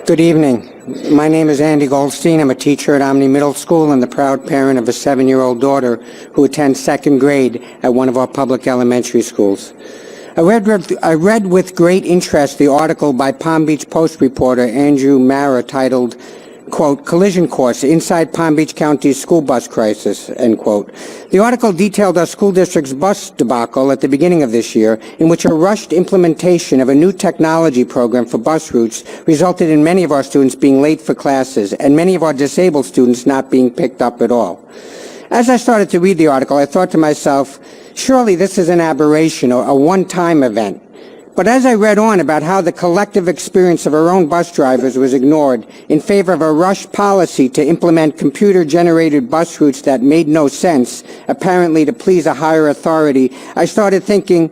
Good evening. My name is Andy Goldstein. I'm a teacher at Omni Middle School and the proud parent of a 7-year-old daughter who attends second grade at one of our public elementary schools. I read with great interest the article by Palm Beach Post reporter Andrew Marra titled, quote, "Collision Course Inside Palm Beach County's School Bus Crisis," end quote. The article detailed our school district's bus debacle at the beginning of this year, in which a rushed implementation of a new technology program for bus routes resulted in many of our students being late for classes and many of our disabled students not being picked up at all. As I started to read the article, I thought to myself, surely this is an aberration or a one-time event. But as I read on about how the collective experience of our own bus drivers was ignored in favor of a rushed policy to implement computer-generated bus routes that made no sense, apparently to please a higher authority, I started thinking,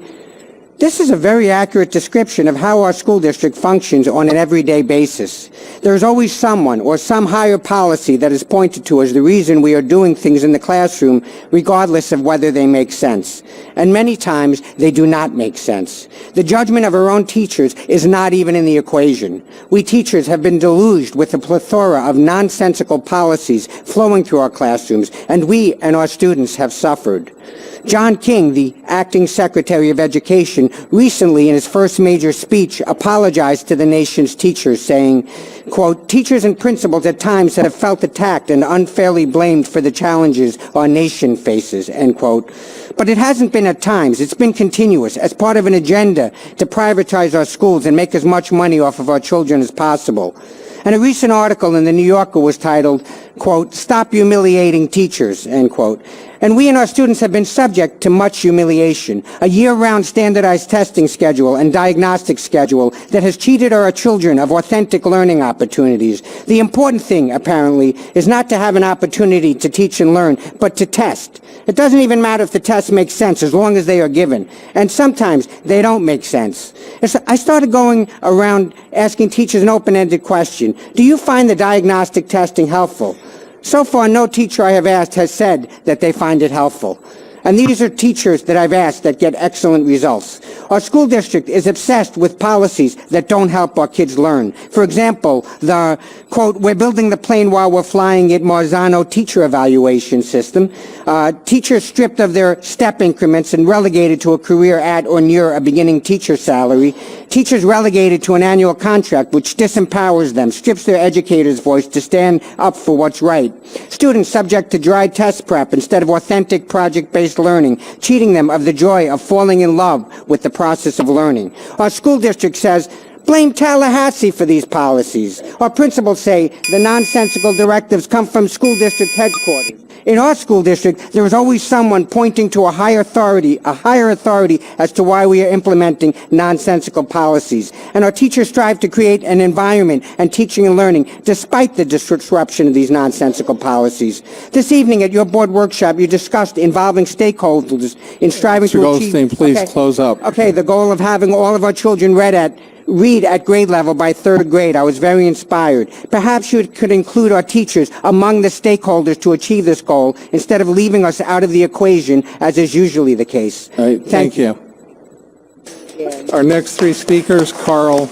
this is a very accurate description of how our school district functions on an everyday basis. There is always someone or some higher policy that is pointed to as the reason we are doing things in the classroom, regardless of whether they make sense. And many times, they do not make sense. The judgment of our own teachers is not even in the equation. We teachers have been deluged with a plethora of nonsensical policies flowing through our classrooms, and we and our students have suffered. John King, the acting Secretary of Education, recently in his first major speech apologized to the nation's teachers, saying, quote, "Teachers and principals at times have felt attacked and unfairly blamed for the challenges our nation faces," end quote. But it hasn't been at times. It's been continuous as part of an agenda to privatize our schools and make as much money off of our children as possible. And a recent article in the New Yorker was titled, quote, "Stop Humiliating Teachers," end quote. And we and our students have been subject to much humiliation, a year-round standardized testing schedule and diagnostic schedule that has cheated our children of authentic learning opportunities. The important thing, apparently, is not to have an opportunity to teach and learn, but to test. It doesn't even matter if the tests make sense as long as they are given. And sometimes they don't make sense. I started going around asking teachers an open-ended question. Do you find the diagnostic testing helpful? So far, no teacher I have asked has said that they find it helpful. And these are teachers that I've asked that get excellent results. Our school district is obsessed with policies that don't help our kids learn. For example, the, quote, "We're building the plane while we're flying it" Marzano teacher evaluation system. Teachers stripped of their step increments and relegated to a career at or near a beginning teacher salary. Teachers relegated to an annual contract which disempowers them, strips their educator's voice to stand up for what's right. Students subject to dry test prep instead of authentic project-based learning, cheating them of the joy of falling in love with the process of learning. Our school district says, blame Tallahassee for these policies. Our principals say the nonsensical directives come from school district headquarters. In our school district, there is always someone pointing to a higher authority as to why we are implementing nonsensical policies. And our teachers strive to create an environment and teaching and learning despite the disruption of these nonsensical policies. This evening at your board workshop, you discussed involving stakeholders in striving to achieve... Mr. Goldstein, please close up. Okay, the goal of having all of our children read at grade level by third grade. I was very inspired. Perhaps you could include our teachers among the stakeholders to achieve this goal instead of leaving us out of the equation, as is usually the case. All right, thank you. Our next three speakers, Carl